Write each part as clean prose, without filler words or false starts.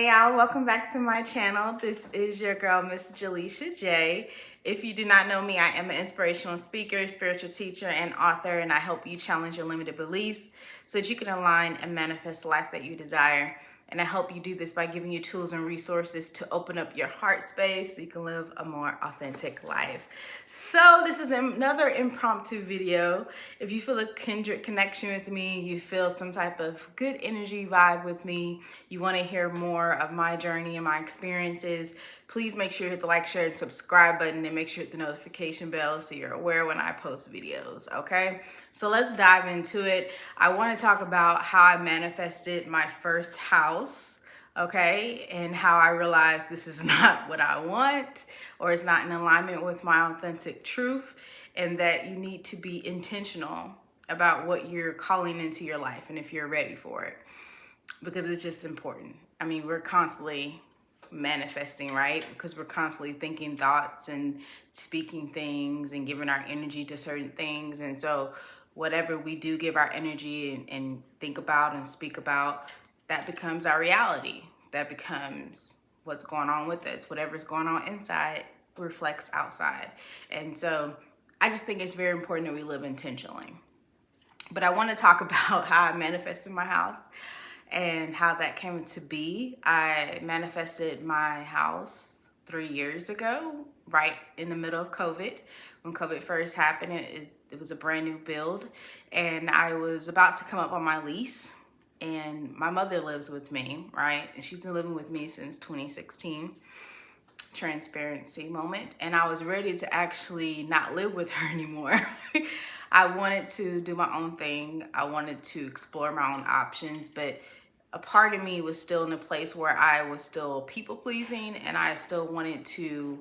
Hey y'all, welcome back to my channel. This is your girl, Miss Jaleisha J. If you do not know me, I am an inspirational speaker, spiritual teacher, and author, and I help you challenge your limited beliefs so that you can align and manifest the life that you desire. And I help you do this by giving you tools and resources to open up your heart space so you can live a more authentic life. So this is another impromptu video. If you feel a kindred connection with me, you feel some type of good energy vibe with me, you want to hear more of my journey and my experiences, please make sure you hit the like, share, and subscribe button, and make sure you hit the notification bell so you're aware when I post videos, okay? So let's dive into it. I want to talk about how I manifested my first house, okay? And how I realized this is not what I want, or it's not in alignment with my authentic truth, and that you need to be intentional about what you're calling into your life and if you're ready for it, because it's just important. I mean, we're constantly manifesting, right? Because we're constantly thinking thoughts and speaking things and giving our energy to certain things. And so whatever we do give our energy and think about and speak about, that becomes our reality. That becomes what's going on with us. Whatever's going on inside reflects outside. And so I just think it's very important that we live intentionally. But I want to talk about how I manifested my house and how that came to be. I manifested my house 3 years ago, right in the middle of COVID. When COVID first happened, it was a brand new build, and I was about to come up on my lease. And my mother lives with me, right? And she's been living with me since 2016. Transparency moment. And I was ready to actually not live with her anymore. I wanted to do my own thing. I wanted to explore my own options, but a part of me was still in a place where I was still people pleasing, and I still wanted to,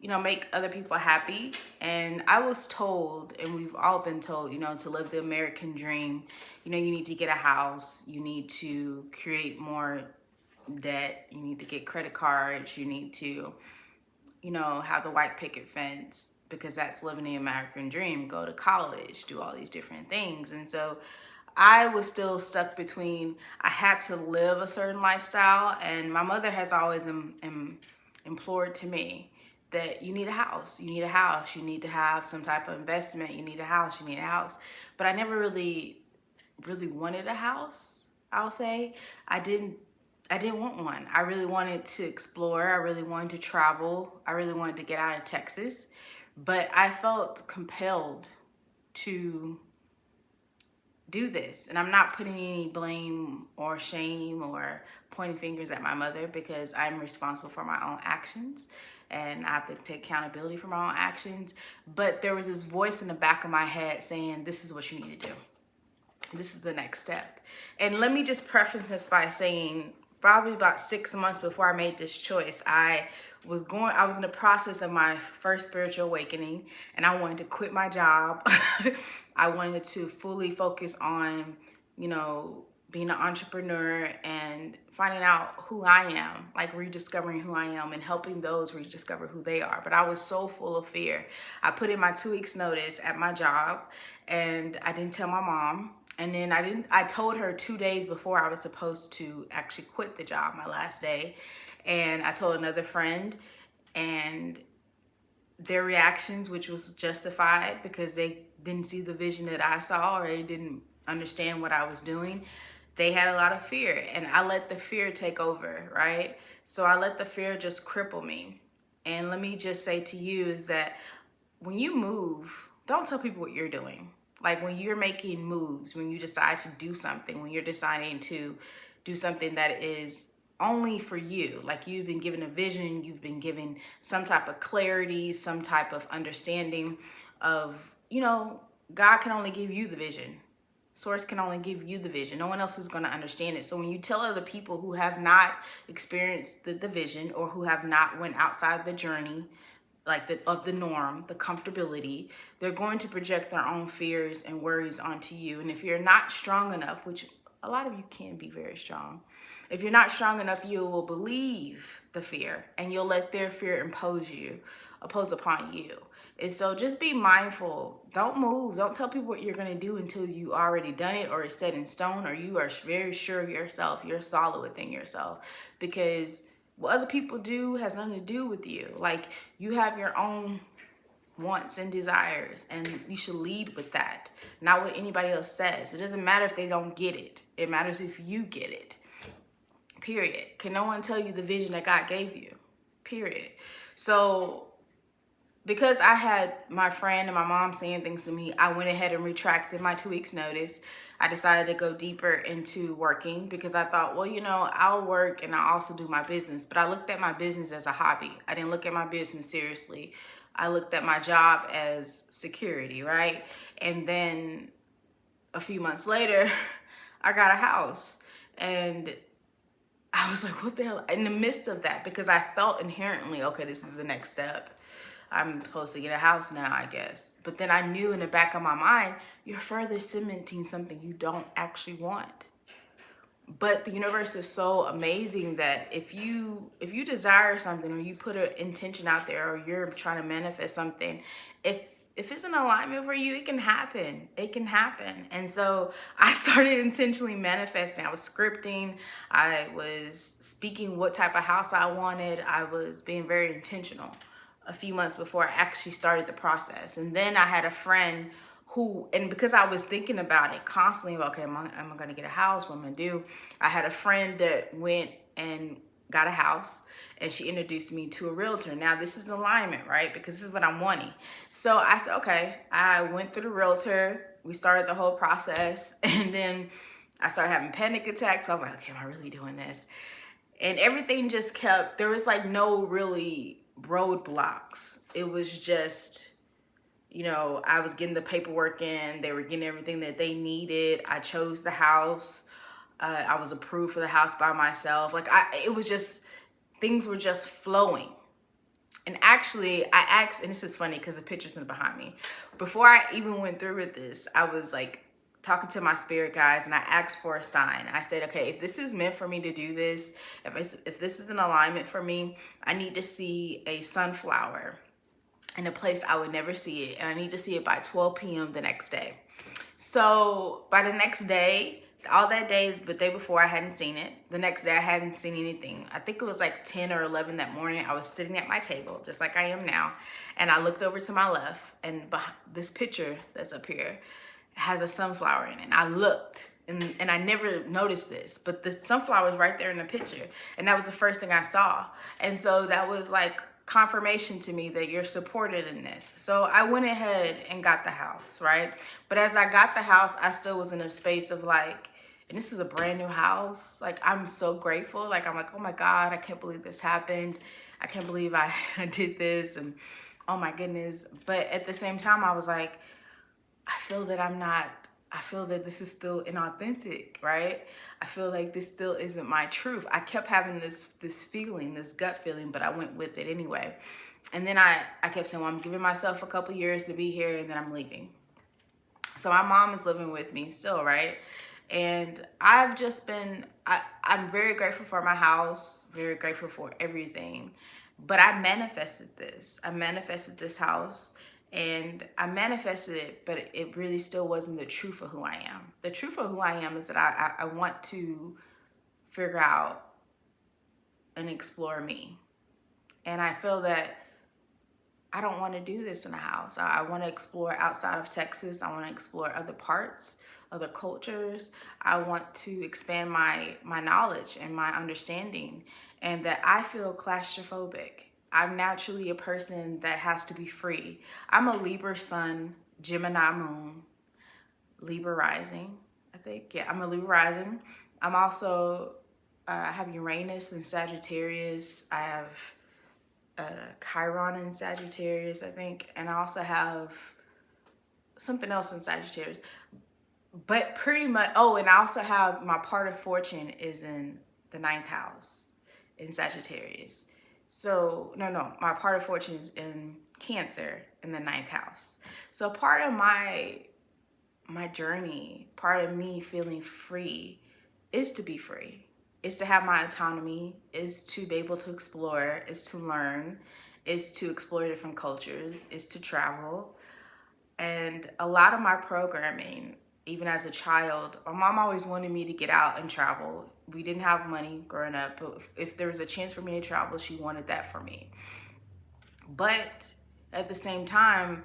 make other people happy. And I was told, and we've all been told, to live the American dream, you need to get a house, you need to create more debt, you need to get credit cards, you need to, have the white picket fence, because that's living the American dream, go to college, do all these different things. And so I was still stuck between, I had to live a certain lifestyle, and my mother has always implored to me that you need a house, you need a house, you need to have some type of investment, you need a house, you need a house. But I never really wanted a house, I'll say. I didn't want one. I really wanted to explore. I really wanted to travel. I really wanted to get out of Texas. But I felt compelled to do this. And I'm not putting any blame or shame or pointing fingers at my mother, because I'm responsible for my own actions and I have to take accountability for my own actions. But there was this voice in the back of my head saying, this is what you need to do. This is the next step. And let me just preface this by saying, probably about 6 months before I made this choice, I was in the process of my first spiritual awakening, and I wanted to quit my job. I wanted to fully focus on, being an entrepreneur and finding out who I am, like rediscovering who I am and helping those rediscover who they are. But I was so full of fear. I put in my 2 weeks notice at my job, and I didn't tell my mom. And then I told her 2 days before I was supposed to actually quit the job, my last day. And I told another friend, and their reactions, which was justified because they didn't see the vision that I saw, or they didn't understand what I was doing, they had a lot of fear, and I let the fear take over, right? So I let the fear just cripple me. And let me just say to you is that when you move, don't tell people what you're doing. Like when you're making moves, when you decide to do something, when you're deciding to do something that is only for you, like you've been given a vision, you've been given some type of clarity, some type of understanding of, God can only give you the vision. Source can only give you the vision. No one else is going to understand it. So when you tell other people who have not experienced the vision, or who have not went outside the journey, of the norm, the comfortability, they're going to project their own fears and worries onto you. And if you're not strong enough, which a lot of you can be very strong, If you're not strong enough, you will believe the fear and you'll let their fear oppose upon you. And so just be mindful. Don't move. Don't tell people what you're going to do until you already done it or it's set in stone or you are very sure of yourself. You're solid within yourself, because what other people do has nothing to do with you. Like, you have your own wants and desires, and you should lead with that, not what anybody else says. It doesn't matter if they don't get it. It matters if you get it. Period. Can no one tell you the vision that God gave you? Period. So because I had my friend and my mom saying things to me, I went ahead and retracted my 2 weeks notice. I decided to go deeper into working because I thought, well, I'll work and I'll also do my business. But I looked at my business as a hobby. I didn't look at my business seriously. I looked at my job as security, right? And then a few months later, I got a house. And I was like, what the hell? In the midst of that, because I felt inherently, okay, this is the next step. I'm supposed to get a house now, I guess. But then I knew in the back of my mind, you're further cementing something you don't actually want. But the universe is so amazing that if you desire something, or you put an intention out there, or you're trying to manifest something, if it's an alignment for you, it can happen. It can happen. And so I started intentionally manifesting. I was scripting. I was speaking what type of house I wanted. I was being very intentional a few months before I actually started the process. And then I had a friend who, and because I was thinking about it constantly, okay, am I going to get a house? What am I going to do? I had a friend that went and got a house, and she introduced me to a realtor. Now this is alignment, right? Because this is what I'm wanting. So I said, okay. I went through the realtor. We started the whole process, and then I started having panic attacks. So I'm like, okay, am I really doing this? And everything just kept, there was like no really roadblocks. It was just, I was getting the paperwork in. They were getting everything that they needed. I chose the house. I was approved for the house by myself. It was just, things were just flowing. And actually, I asked, and this is funny because the picture's in behind me. Before I even went through with this, I was like talking to my spirit guides, and I asked for a sign. I said, okay, if this is meant for me to do this, if this is an alignment for me, I need to see a sunflower in a place I would never see it. And I need to see it by 12 p.m. the next day. So by the next day, all that day, the day before, I hadn't seen it. The next day, I hadn't seen anything. I think it was like 10 or 11 that morning. I was sitting at my table, just like I am now. And I looked over to my left, and this picture that's up here has a sunflower in it. And I looked, and I never noticed this, but the sunflower was right there in the picture. And that was the first thing I saw. And so that was like confirmation to me that you're supported in this. So I went ahead and got the house, right? But as I got the house, I still was in a space of like, and this is a brand new house. Like, I'm so grateful. Like, I'm like, oh my God, I can't believe this happened. I can't believe I did this. And oh my goodness. But at the same time, I was like, I feel that this is still inauthentic, right? I feel like this still isn't my truth. I kept having this feeling, this gut feeling, but I went with it anyway. And then I kept saying, well, I'm giving myself a couple years to be here, and then I'm leaving. So my mom is living with me still, right? And I've just been, I'm very grateful for my house, very grateful for everything. But I manifested this. I manifested this house. And I manifested it, but it really still wasn't the truth of who I am. The truth of who I am is that I want to figure out and explore me. And I feel that I don't want to do this in a house. I want to explore outside of Texas. I want to explore other parts, other cultures. I want to expand my knowledge and my understanding, and that I feel claustrophobic. I'm naturally a person that has to be free. I'm a Libra sun, Gemini moon, Libra rising, I think. Yeah, I'm a Libra rising. I'm also, I have Uranus and Sagittarius. I have Chiron in Sagittarius, I think. And I also have something else in Sagittarius. But pretty much, oh, and I also have my part of fortune is in the 9th house in Sagittarius. So, no, my part of fortune is in Cancer in the 9th house. So part of my journey, part of me feeling free is to be free. is to have my autonomy, is to be able to explore, is to learn, is to explore different cultures, is to travel. And a lot of my programming, even as a child, my mom always wanted me to get out and travel. We didn't have money growing up, but if there was a chance for me to travel, she wanted that for me. But at the same time,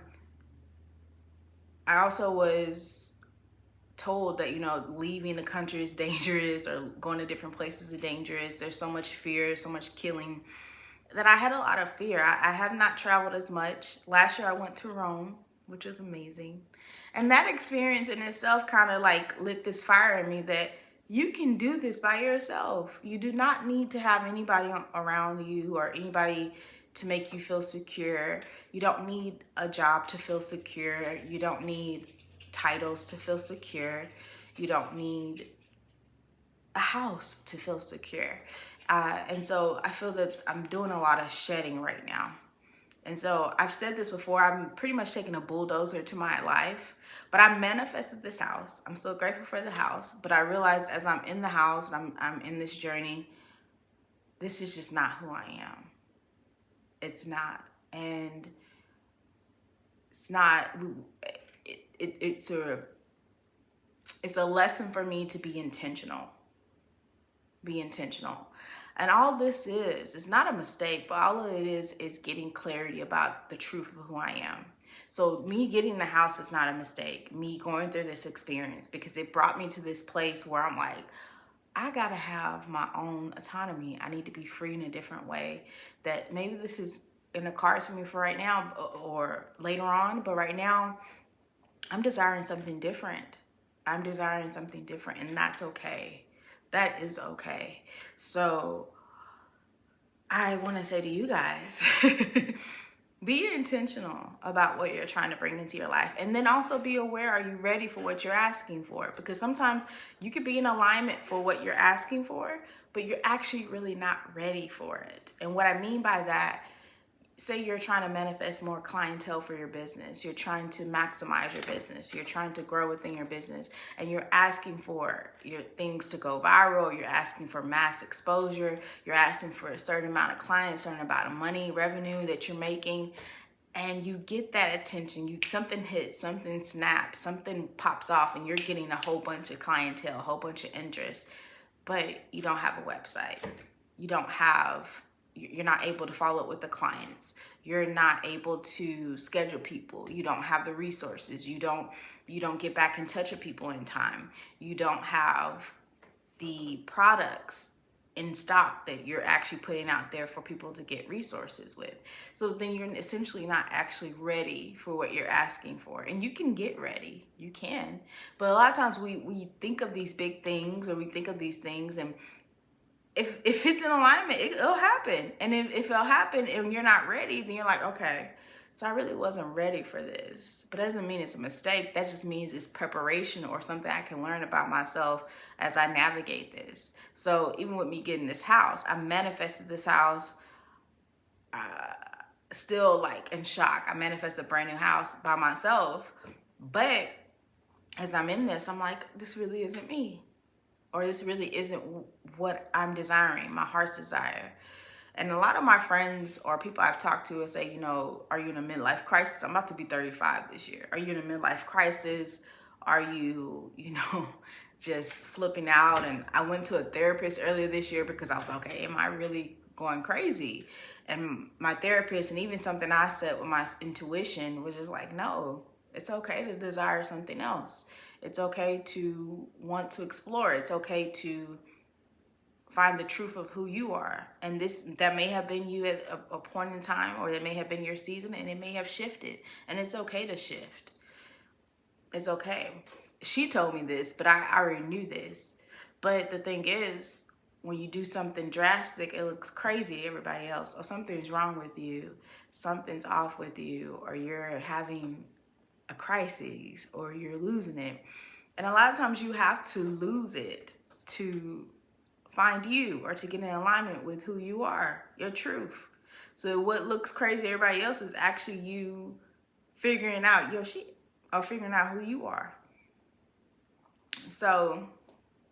I also was told that, leaving the country is dangerous, or going to different places is dangerous. There's so much fear, so much killing, that I had a lot of fear. I have not traveled as much. Last year I went to Rome, which was amazing. And that experience in itself kind of like lit this fire in me that you can do this by yourself. You do not need to have anybody around you or anybody to make you feel secure. You don't need a job to feel secure. You don't need titles to feel secure. You don't need a house to feel secure. And so I feel that I'm doing a lot of shedding right now. And so I've said this before, I'm pretty much taking a bulldozer to my life, but I manifested this house. I'm so grateful for the house, but I realized as I'm in the house and I'm in this journey, this is just not who I am. It's not. And it's not, it's a lesson for me to be intentional. Be intentional. And all this is, it's not a mistake, but all of it is getting clarity about the truth of who I am. So me getting the house is not a mistake. Me going through this experience, because it brought me to this place where I'm like, I gotta have my own autonomy. I need to be free in a different way. That maybe this is in the cards for me for right now or later on, but right now I'm desiring something different. I'm desiring something different, and that's okay. That is okay. So I want to say to you guys, be intentional about what you're trying to bring into your life. And then also be aware, are you ready for what you're asking for? Because sometimes you could be in alignment for what you're asking for, but you're actually really not ready for it. And what I mean by that, say you're trying to manifest more clientele for your business, you're trying to maximize your business, you're trying to grow within your business, and you're asking for your things to go viral, you're asking for mass exposure, you're asking for a certain amount of clients, certain amount of money, revenue that you're making, and you get that attention, something hits, something snaps, something pops off, and you're getting a whole bunch of clientele, a whole bunch of interest, but you don't have a website. You're not able to follow up with the clients. You're not able to schedule people. You don't have the resources. You don't get back in touch with people in time. You don't have the products in stock that you're actually putting out there for people to get resources with. So then you're essentially not actually ready for what you're asking for. And you can get ready. You can. But a lot of times we think of these big things, or we think of these things, and if it's in alignment, it'll happen. And if it'll happen and you're not ready, then you're like, okay, so I really wasn't ready for this. But that doesn't mean it's a mistake. That just means it's preparation or something I can learn about myself as I navigate this. So even with me getting this house, I manifested this house still like in shock. I manifested a brand new house by myself. But as I'm in this, I'm like, this really isn't me. Or this really isn't what I'm desiring, my heart's desire. And a lot of my friends or people I've talked to will say, are you in a midlife crisis? I'm about to be 35 this year. Are you in a midlife crisis? Are you, just flipping out? And I went to a therapist earlier this year because I was like, okay, am I really going crazy? And my therapist, and even something I said with my intuition, was just like, no, it's okay to desire something else. It's okay to want to explore. It's okay to find the truth of who you are. And that may have been you at a point in time, or that may have been your season, and it may have shifted. And it's okay to shift. It's okay. She told me this, but I already knew this. But the thing is, when you do something drastic, it looks crazy to everybody else, or something's wrong with you, something's off with you, or you're having a crisis, or you're losing it. And a lot of times you have to lose it to find you, or to get in alignment with who you are, your truth. So what looks crazy to everybody else is actually you figuring out your shit, or figuring out who you are. So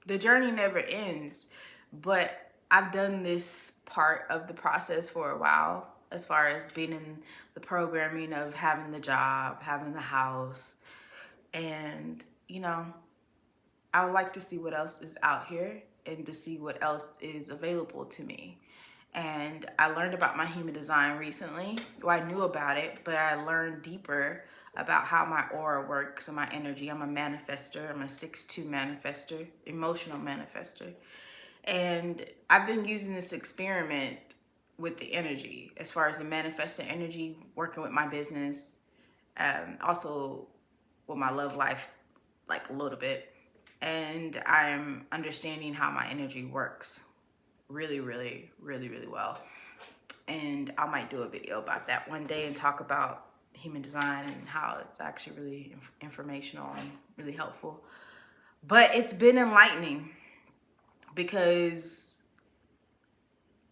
the journey never ends, But I've done this part of the process for a while, as far as being in the programming of having the job, having the house, and I would like to see what else is out here and to see what else is available to me. And I learned about my human design recently. Well, I knew about it, but I learned deeper about how my aura works and my energy. I'm a manifester. I'm a 6-2 manifester, emotional manifester. And I've been using this experiment with the energy, as far as the manifesting energy, working with my business, also with my love life, like a little bit. And I'm understanding how my energy works really, really, really, really well. And I might do a video about that one day and talk about human design and how it's actually really informational and really helpful. But it's been enlightening because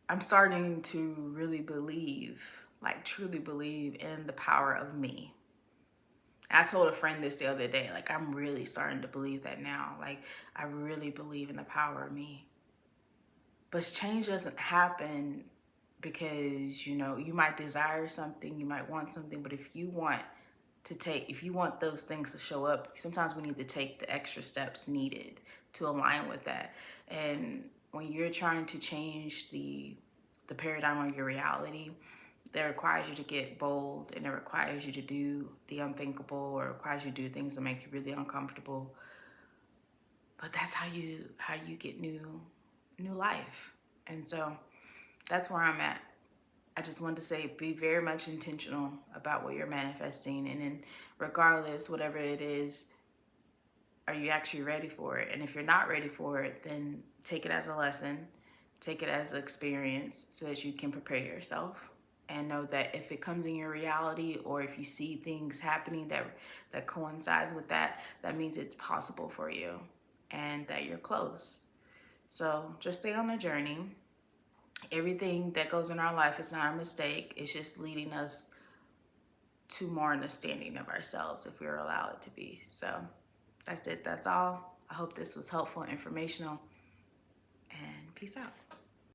I'm starting to really believe, like truly believe in the power of me. I told a friend this the other day, like I'm really starting to believe that now. Like I really believe in the power of me. But change doesn't happen because, you might desire something, you might want something, but if you want those things to show up, sometimes we need to take the extra steps needed to align with that. And when you're trying to change the paradigm of your reality, that requires you to get bold, and it requires you to do the unthinkable, or requires you to do things that make you really uncomfortable. But that's how you get new life. And so that's where I'm at. I just wanted to say, be very much intentional about what you're manifesting. And then regardless, whatever it is, are you actually ready for it? And if you're not ready for it, then take it as a lesson, take it as an experience so that you can prepare yourself. And know that if it comes in your reality, or if you see things happening that coincides with that, that means it's possible for you and that you're close. So just stay on the journey. Everything that goes in our life is not a mistake. It's just leading us to more understanding of ourselves if we're allowed it to be. So that's it. That's all. I hope this was helpful and informational. And peace out.